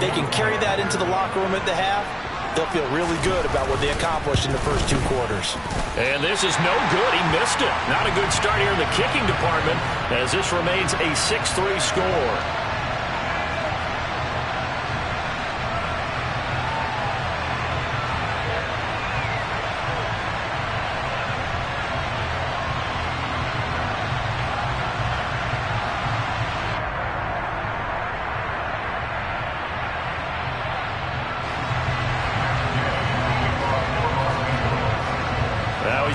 they can carry that into the locker room at the half, they'll feel really good about what they accomplished in the first 2 quarters. And this is no good. He missed it. Not a good start here in the kicking department as this remains a 6-3 score.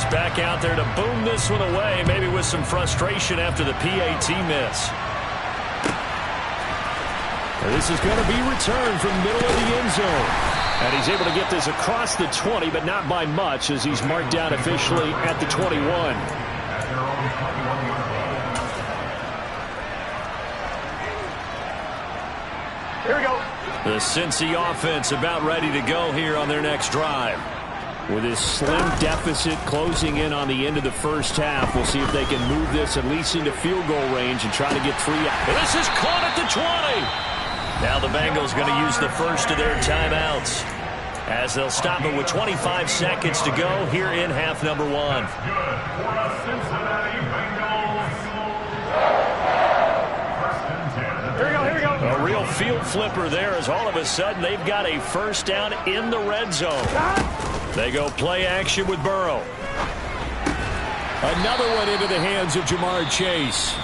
Back out there to boom this one away, maybe with some frustration after the PAT miss. This is going to be returned from middle of the end zone. And he's able to get this across the 20, but not by much as he's marked down officially at the 21. Here we go. The Cincy offense about ready to go here on their next drive. With his slim deficit closing in on the end of the first half, we'll see if they can move this at least into field goal range and try to get 3 out. This is caught at the 20. Now the Bengals going to use the first of their timeouts as they'll stop it with 25 seconds to go here in half number 1. Here we go. A real field flipper there as all of a sudden they've got a first down in the red zone. They go play action with Burrow. Another one into the hands of Jamar Chase.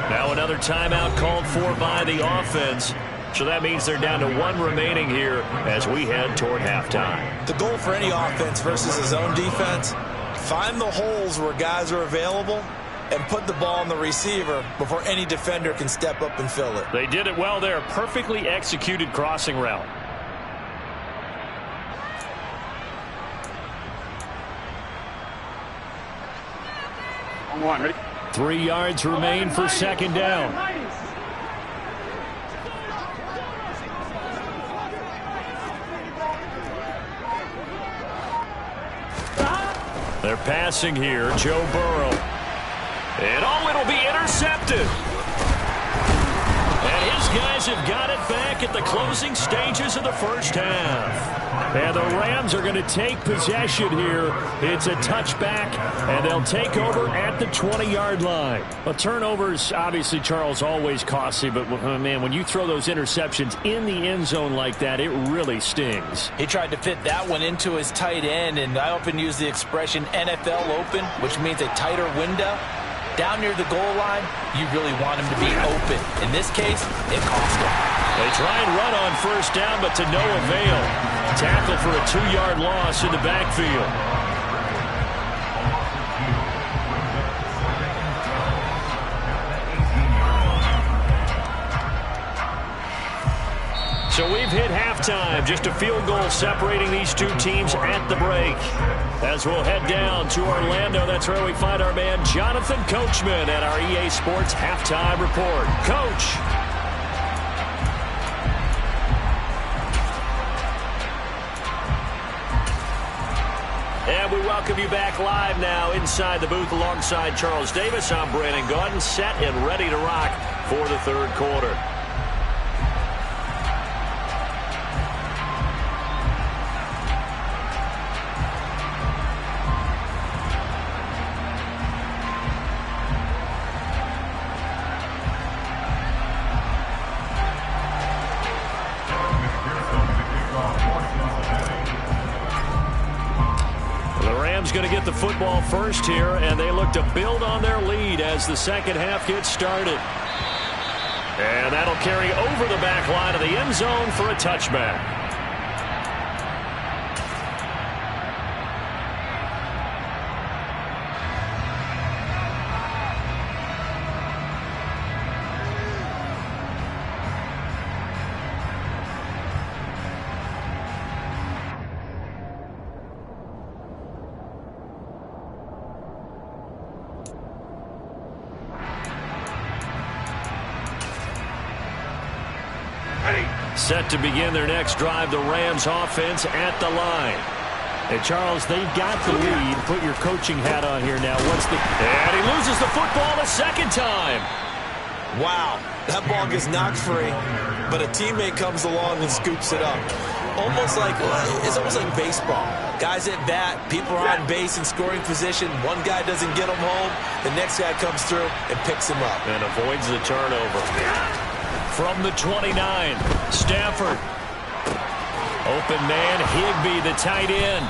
Now another timeout called for by the offense. So that means they're down to 1 remaining here as we head toward halftime. The goal for any offense versus his own defense, find the holes where guys are available and put the ball on the receiver before any defender can step up and fill it. They did it well there. Perfectly executed crossing route. On 1, ready? 3 yards remain for second down. They're passing here. Joe Burrow. And it'll be intercepted. And his guys have got it back at the closing stages of the first half. And the Rams are going to take possession here. It's a touchback, and they'll take over at the 20-yard line. Well, turnovers, obviously, Charles, always costly, but, man, when you throw those interceptions in the end zone like that, it really stings. He tried to fit that one into his tight end, and I often use the expression NFL open, which means a tighter window. Down near the goal line, you really want him to be open. In this case, it cost him. They try and run on first down, but to no avail. Tackle for a 2-yard loss in the backfield. So we've hit halftime. Just a field goal separating these two teams at the break. As we'll head down to Orlando, that's where we find our man Jonathan Coachman at our EA Sports Halftime Report. Coach. And we welcome you back live now inside the booth alongside Charles Davis. I'm Brandon Gaudin, set and ready to rock for the third quarter. Going to get the football first here, and they look to build on their lead as the second half gets started. And that'll carry over the back line of the end zone for a touchback. Set to begin their next drive, the Rams offense at the line. And Charles, they've got the lead. Put your coaching hat on here now. And he loses the football a second time. Wow, that ball gets knocked free, but a teammate comes along and scoops it up. It's almost like baseball. Guys at bat, people are on base in scoring position. One guy doesn't get them home. The next guy comes through and picks him up. And avoids the turnover. From the 29, Stafford. Open man, Higbee, the tight end.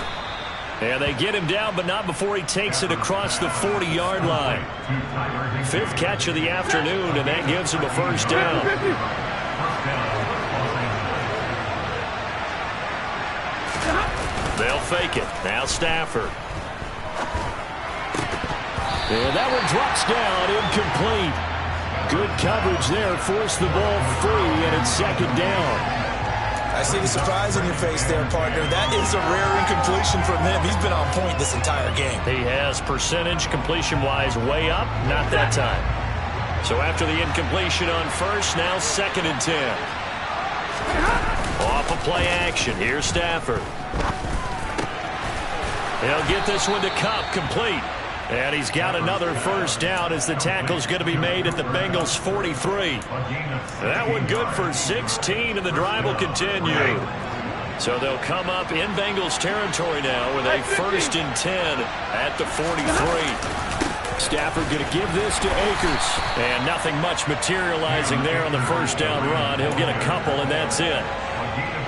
And they get him down, but not before he takes it across the 40-yard line. 5th catch of the afternoon, and that gives him a first down. They'll fake it. Now Stafford. And that one drops down, incomplete. Good coverage there, forced the ball free, and it's 2nd down. I see the surprise on your face there, partner. That is a rare incompletion from him. He's been on point this entire game. He has percentage completion-wise way up, not that time. So after the incompletion on first, now 2nd and 10. Off a play action. Here's Stafford. He'll get this one to Cup, complete. And he's got another first down as the tackle's going to be made at the Bengals' 43. That one good for 16, and the drive will continue. So they'll come up in Bengals territory now with a 1st and 10 at the 43. Stafford going to give this to Akers. And nothing much materializing there on the first down run. He'll get a couple, and that's it.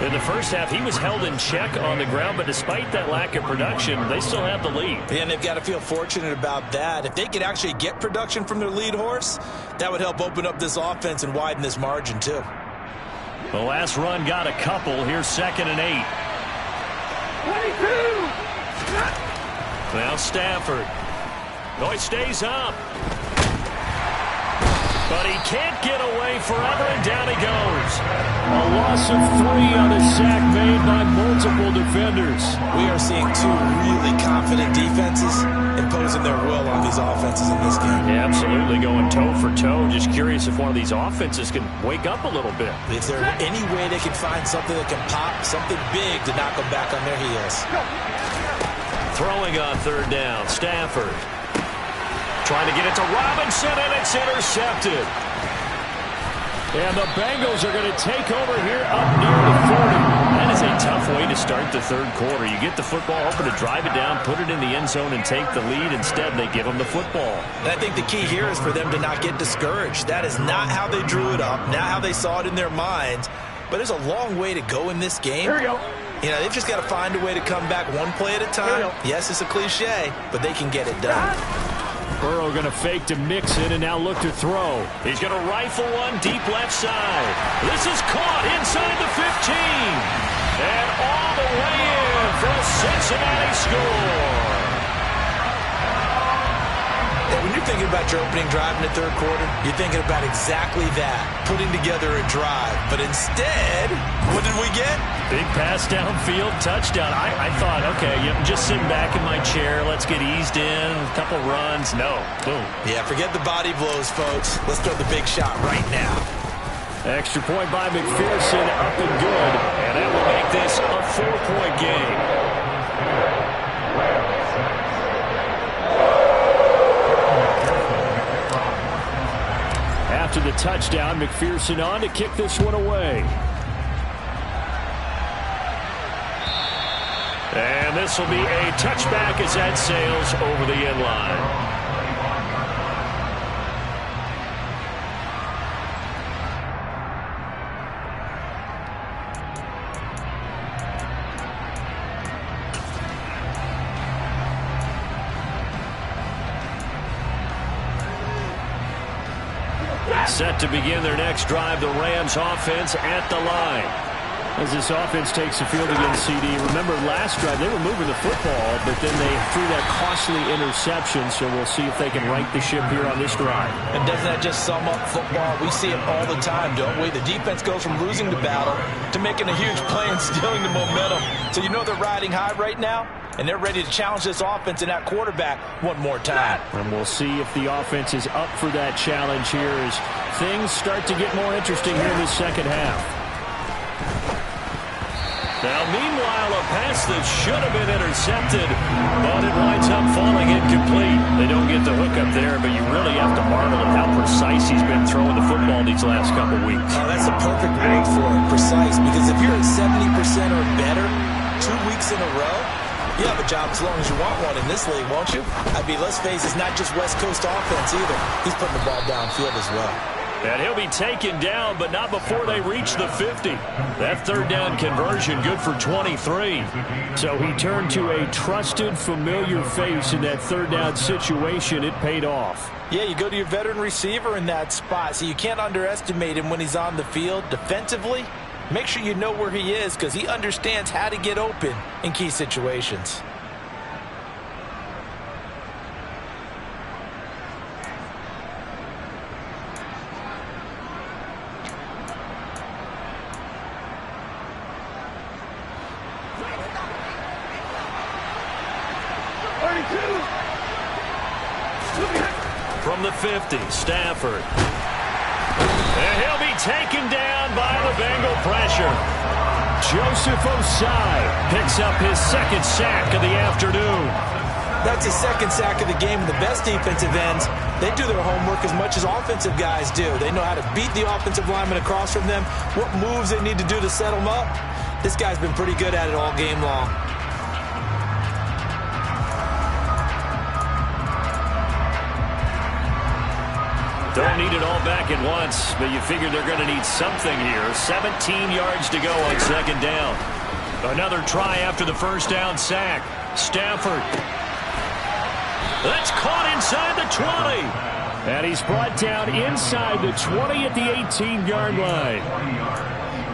In the first half, he was held in check on the ground, but despite that lack of production, they still have the lead. And they've got to feel fortunate about that. If they could actually get production from their lead horse, that would help open up this offense and widen this margin, too. The last run got a couple. Here's 2nd and 8. 22. Now Stafford. Oh, he stays up. But he can't get away forever, and down he goes. A loss of 3 on a sack made by multiple defenders. We are seeing 2 really confident defenses imposing their will on these offenses in this game. Yeah, absolutely, going toe for toe. Just curious if one of these offenses can wake up a little bit. If there's any way they can find something that can pop, something big to knock them back on their heels. Throwing on 3rd down, Stafford. Trying to get it to Robinson, and it's intercepted. And the Bengals are going to take over here up near the 40. That is a tough way to start the 3rd quarter. You get the football, hoping to drive it down, put it in the end zone, and take the lead. Instead, they give them the football. And I think the key here is for them to not get discouraged. That is not how they drew it up, not how they saw it in their minds. But there's a long way to go in this game. Here we go. You know, they've just got to find a way to come back one play at a time. Yes, it's a cliche, but they can get it done. Burrow going to fake to Mixon and now look to throw. He's going to rifle one deep left side. This is caught inside the 15. And all the way in for a Cincinnati score. And when you're thinking about your opening drive in the 3rd quarter, you're thinking about exactly that, putting together a drive. But instead, what did we get? Big pass downfield, touchdown. I thought, okay, I'm just sitting back in my chair. Let's get eased in, a couple runs. No, boom. Yeah, forget the body blows, folks. Let's throw the big shot right now. Extra point by McPherson, up and good. And that will make this a 4-point game. After the touchdown, McPherson on to kick this one away. And this will be a touchback as that sails over the end line. Set to begin their next drive, the Rams offense at the line. As this offense takes the field against CD, remember last drive they were moving the football, but then they threw that costly interception, so we'll see if they can right the ship here on this drive. And doesn't that just sum up football? We see it all the time, don't we? The defense goes from losing the battle to making a huge play and stealing the momentum. So you know they're riding high right now, and they're ready to challenge this offense and that quarterback one more time. And we'll see if the offense is up for that challenge here as things start to get more interesting here in the second half. Now, meanwhile, a pass that should have been intercepted, but it winds up falling incomplete. They don't get the hook up there, but you really have to marvel at how precise he's been throwing the football these last couple weeks. Oh, that's a perfect word for it, precise, because if you're at 70% or better 2 weeks in a row, you have a job as long as you want one in this league, won't you? I mean, let's face it, it's not just West Coast offense either. He's putting the ball downfield as well. And he'll be taken down, but not before they reach the 50. That third down conversion good for 23. So he turned to a trusted, familiar face in that third down situation. It paid off. Yeah, you go to your veteran receiver in that spot, so you can't underestimate him when he's on the field defensively. Make sure you know where he is because he understands how to get open in key situations. From the 50, Stafford. And he'll be taken down by the Bengal pressure. Joseph Osai picks up his second sack of the afternoon. That's his second sack of the game. And the best defensive ends, they do their homework as much as offensive guys do. They know how to beat the offensive lineman across from them, what moves they need to do to set them up. This guy's been pretty good at it all game long. Don't need it all back at once, but you figure they're going to need something here. 17 yards to go on second down. Another try after the first down sack. Stafford. That's caught inside the 20. And he's brought down inside the 20 at the 18-yard line.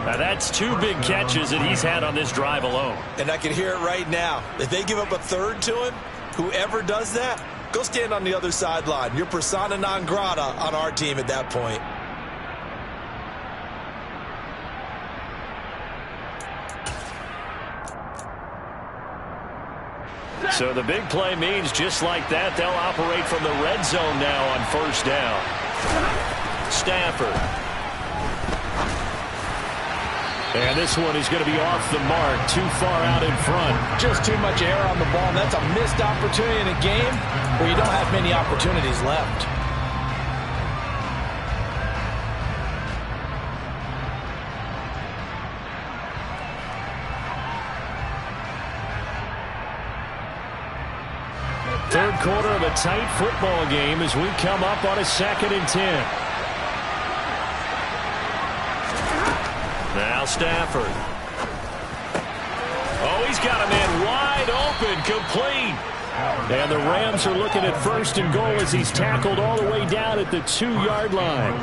Now that's two big catches that he's had on this drive alone. And I can hear it right now. If they give up a third to him, whoever does that, go stand on the other sideline. You're persona non grata on our team at that point. So the big play means just like that, they'll operate from the red zone now on first down. Stafford. And this one is going to be off the mark, too far out in front. Just too much air on the ball. That's a missed opportunity in a game where you don't have many opportunities left. Third quarter of a tight football game as we come up on a 2nd and 10. Now Stafford. Oh, he's got a man wide open, complete. And the Rams are looking at 1st and goal as he's tackled all the way down at the 2-yard line.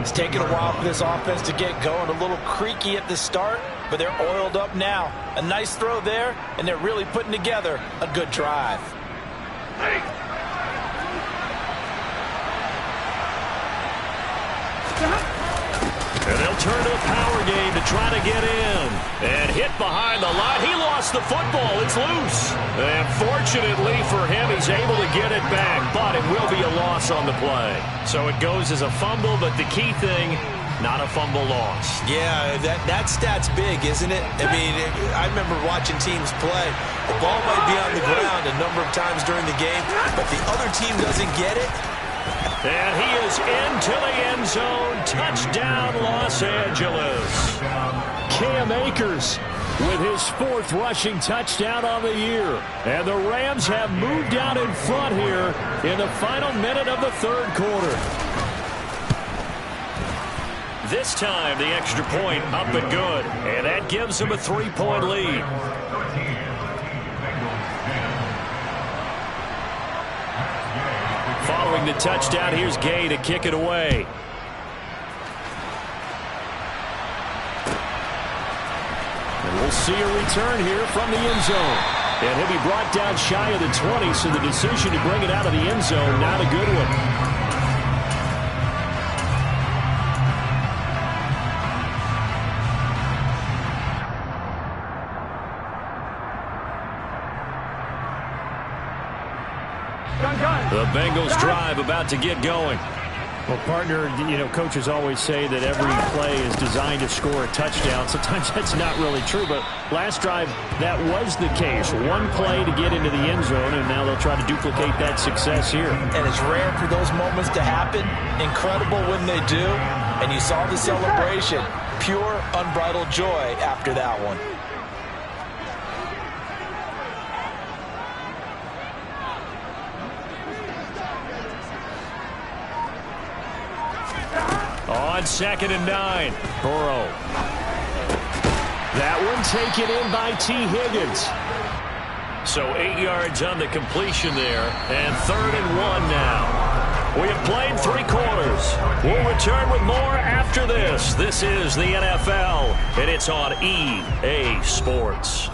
It's taken a while for this offense to get going. A little creaky at the start, but they're oiled up now. A nice throw there, and they're really putting together a good drive. And they'll turn to a power game to try to get in. And hit behind the line. He lost the football. It's loose. And fortunately for him, he's able to get it back. But it will be a loss on the play. So it goes as a fumble, but the key thing, not a fumble loss. Yeah, that stat's big, isn't it? I mean, I remember watching teams play. The ball might be on the ground a number of times during the game, but the other team doesn't get it. And he is into the end zone. Touchdown, Los Angeles. Cam Akers with his 4th rushing touchdown on the year. And the Rams have moved out in front here in the final minute of the 3rd quarter. This time, the extra point up and good. And that gives them a 3-point lead. Following the touchdown, here's Gay to kick it away. And we'll see a return here from the end zone. And he'll be brought down shy of the 20, so the decision to bring it out of the end zone, not a good one. The Bengals drive about to get going. Well, partner, coaches always say that every play is designed to score a touchdown. Sometimes that's not really true, but last drive, that was the case. One play to get into the end zone, and now they'll try to duplicate that success here. And it's rare for those moments to happen. Incredible when they do. And you saw the celebration. Pure, unbridled joy after that one. On 2nd and 9, Burrow. That one taken in by T. Higgins. So 8 yards on the completion there, and 3rd and 1 now. We have played 3 quarters. We'll return with more after this. This is the NFL, and it's on EA Sports.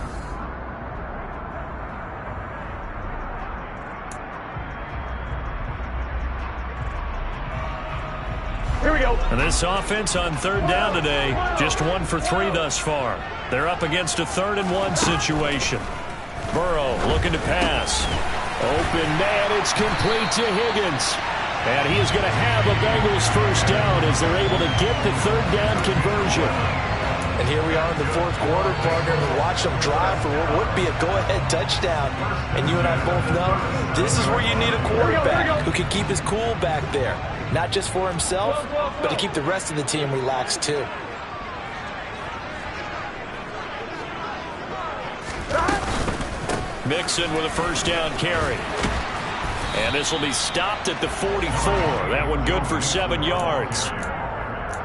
Here we go. And this offense on 3rd down today, just 1 for 3 thus far. They're up against a 3rd and 1 situation. Burrow looking to pass. Open man, it's complete to Higgins. And he is going to have a Bengals first down as they're able to get the 3rd down conversion. And here we are in the 4th quarter, partner, and watch them drive for what would be a go-ahead touchdown. And you and I both know this is where you need a quarterback who can keep his cool back there. Not just for himself, but to keep the rest of the team relaxed too. Mixon with a first down carry. And this will be stopped at the 44. That one good for 7 yards.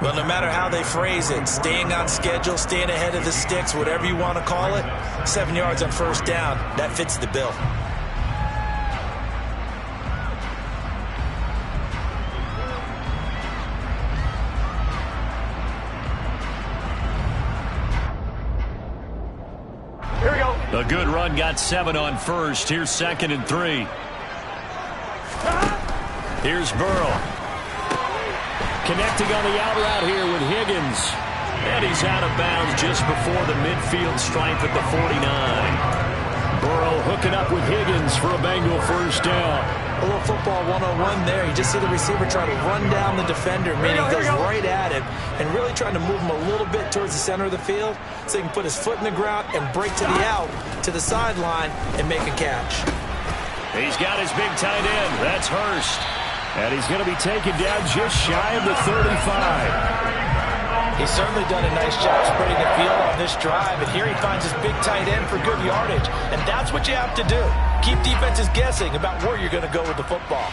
Well, no matter how they phrase it, staying on schedule, staying ahead of the sticks, whatever you want to call it, 7 yards on first down, that fits the bill. Here we go. A good run got 7 on first. Here's 2nd and 3. Here's Burrow. Connecting on the out route here with Higgins. And he's out of bounds just before the midfield stripe at the 49. Burrow hooking up with Higgins for a Bengal first down. A little football 101 there. You just see the receiver try to run down the defender, meaning he goes right at him and really trying to move him a little bit towards the center of the field so he can put his foot in the ground and break to the out, to the sideline, and make a catch. He's got his big tight end. That's Hurst. And he's going to be taken down just shy of the 35. He's certainly done a nice job spreading the field on this drive, and here he finds his big tight end for good yardage. And that's what you have to do. Keep defenses guessing about where you're going to go with the football.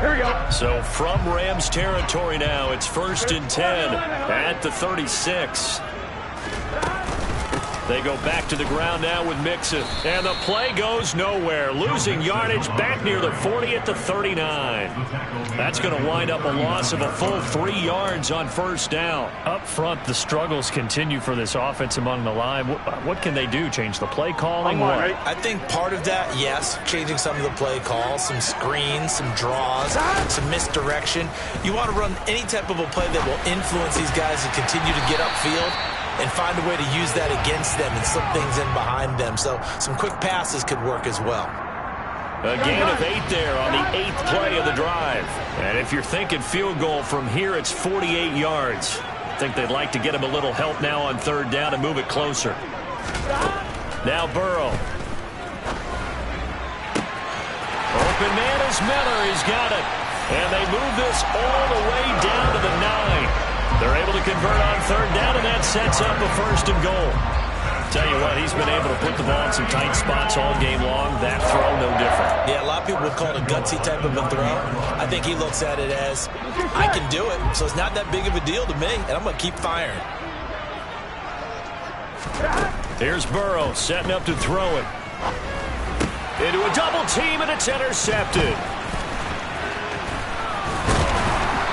Here we go. So from Rams territory now, it's 1st and 10 at the 36. They go back to the ground now with Mixon. And the play goes nowhere. Losing yardage back near the 40 at the 39. That's going to wind up a loss of a full 3 yards on first down. Up front, the struggles continue for this offense among the line. What can they do? Change the play calling? I think part of that, yes, changing some of the play calls, some screens, some draws, some misdirection. You want to run any type of a play that will influence these guys and continue to get upfield and find a way to use that against them and slip things in behind them. So some quick passes could work as well. A gain of 8 there on the 8th play of the drive. And if you're thinking field goal from here, it's 48 yards. I think they'd like to get him a little help now on 3rd down and move it closer. Now Burrow. Open man is Miller. He's got it. And they move this all the way down to the 9. They're able to convert on 3rd down, and that sets up a 1st and goal. Tell you what, he's been able to put the ball in some tight spots all game long. That throw, no different. Yeah, a lot of people would call it a gutsy type of a throw. I think he looks at it as, I can do it, so it's not that big of a deal to me, and I'm going to keep firing. Here's Burrow setting up to throw it. Into a double team, and it's intercepted.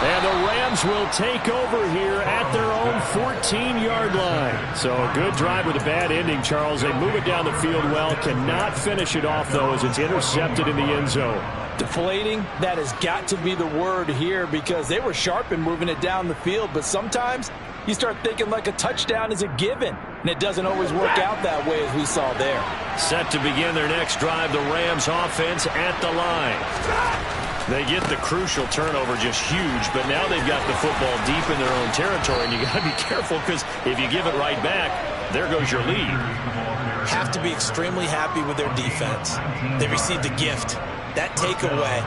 And the Rams will take over here at their own 14-yard line. So a good drive with a bad ending, Charles. They move it down the field well. Cannot finish it off, though, as it's intercepted in the end zone. Deflating, that has got to be the word here because they were sharp in moving it down the field. But sometimes you start thinking like a touchdown is a given. And it doesn't always work out that way as we saw there. Set to begin their next drive, the Rams offense at the line. They get the crucial turnover, just huge, but now they've got the football deep in their own territory, and you got to be careful because if you give it right back, there goes your lead. Have to be extremely happy with their defense. They received a gift. That takeaway,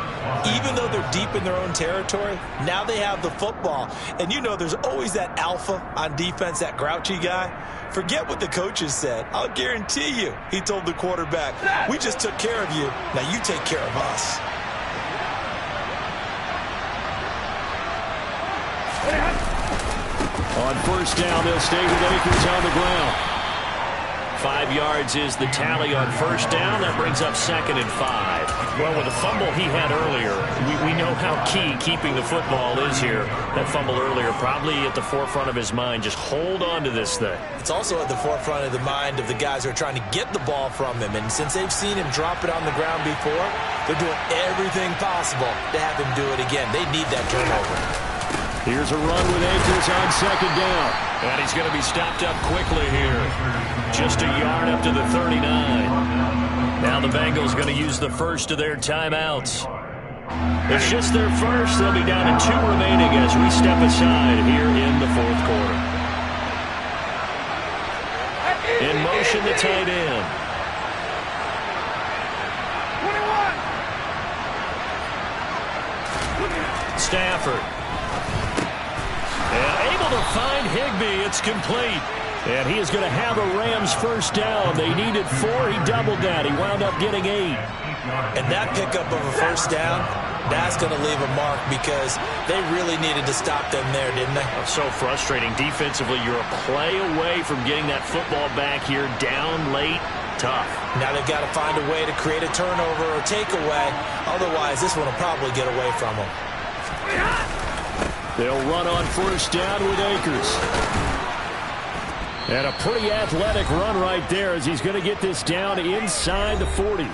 even though they're deep in their own territory, now they have the football. And you know there's always that alpha on defense, that grouchy guy. Forget what the coaches said. I'll guarantee you, he told the quarterback, we just took care of you. Now you take care of us. On first down, they'll stay with Akers on the ground. 5 yards is the tally on first down. That brings up 2nd and 5. Well, with the fumble he had earlier, we know how key keeping the football is here. That fumble earlier probably at the forefront of his mind. Just hold on to this thing. It's also at the forefront of the mind of the guys who are trying to get the ball from him. And since they've seen him drop it on the ground before, they're doing everything possible to have him do it again. They need that turnover. Here's a run with Akers on 2nd down. And he's going to be stopped up quickly here. Just a yard up to the 39. Now the Bengals going to use the first of their timeouts. It's just their first. They'll be down to 2 remaining as we step aside here in the 4th quarter. In motion, the tight end. 21. Stafford. And able to find Higbee. It's complete. And he is going to have a Rams first down. They needed 4. He doubled that. He wound up getting 8. And that pickup of a first down, that's going to leave a mark because they really needed to stop them there, didn't they? So frustrating. Defensively, you're a play away from getting that football back here down late. Tough. Now they've got to find a way to create a turnover or takeaway. Otherwise, this one will probably get away from them. They'll run on first down with Akers. And a pretty athletic run right there as he's going to get this down inside the 40.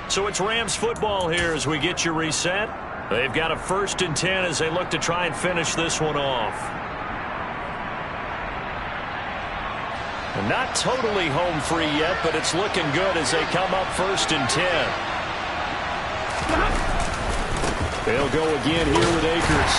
So it's Rams football here as we get you reset. They've got a 1st and 10 as they look to try and finish this one off. And not totally home free yet, but it's looking good as they come up 1st and 10. They'll go again here with Akers.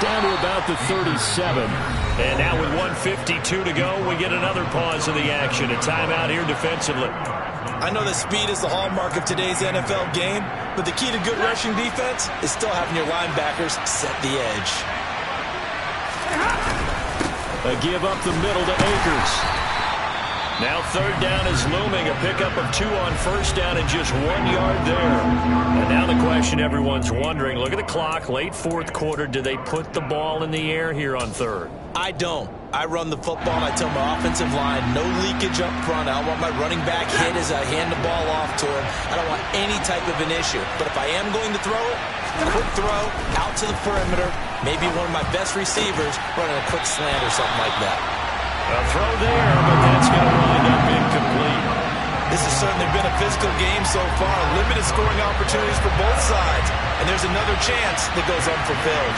Down to about the 37. And now with 1:52 to go, we get another pause in the action. A timeout here defensively. I know that speed is the hallmark of today's NFL game, but the key to good rushing defense is still having your linebackers set the edge. A give up the middle to Akers. Now 3rd down is looming. A pickup of 2 on first down and just 1 yard there. And now the question everyone's wondering, look at the clock, late 4th quarter. Do they put the ball in the air here on 3rd? I don't. I run the football and I tell my offensive line, no leakage up front. I don't want my running back hit as I hand the ball off to him. I don't want any type of an issue. But if I am going to throw it, quick throw, out to the perimeter, maybe one of my best receivers running a quick slant or something like that. A throw there, but that's going to wind up incomplete. This has certainly been a physical game so far. Limited scoring opportunities for both sides. And there's another chance that goes unfulfilled.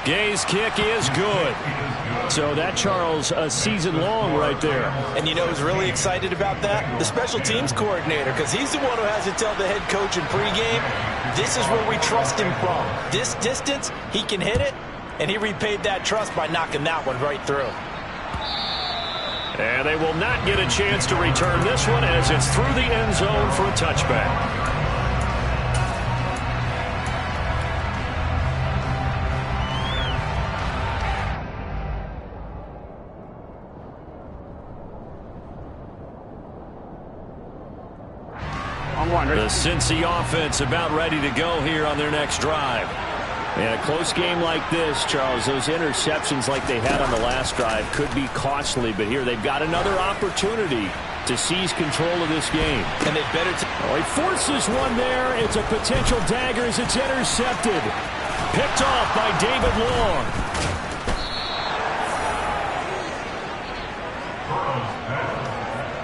Gay's kick is good. So that, Charles, a season long right there. And you know who's really excited about that? The special teams coordinator, because he's the one who has to tell the head coach in pregame, this is where we trust him from. This distance, he can hit it, and he repaid that trust by knocking that one right through. And they will not get a chance to return this one as it's through the end zone for a touchback. The Cincy offense about ready to go here on their next drive. And a close game like this, Charles, those interceptions like they had on the last drive could be costly. But here they've got another opportunity to seize control of this game. And they better... He forces one there. It's a potential dagger as it's intercepted. Picked off by David Long.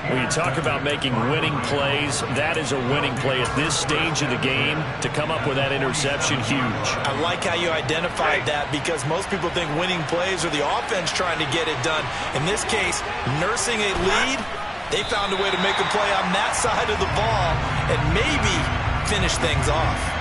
When you talk about making winning plays, that is a winning play at this stage of the game. To come up with that interception, huge. I like how you identified that because most people think winning plays are the offense trying to get it done. In this case, nursing a lead They found a way to make a play on that side of the ball and maybe finish things off.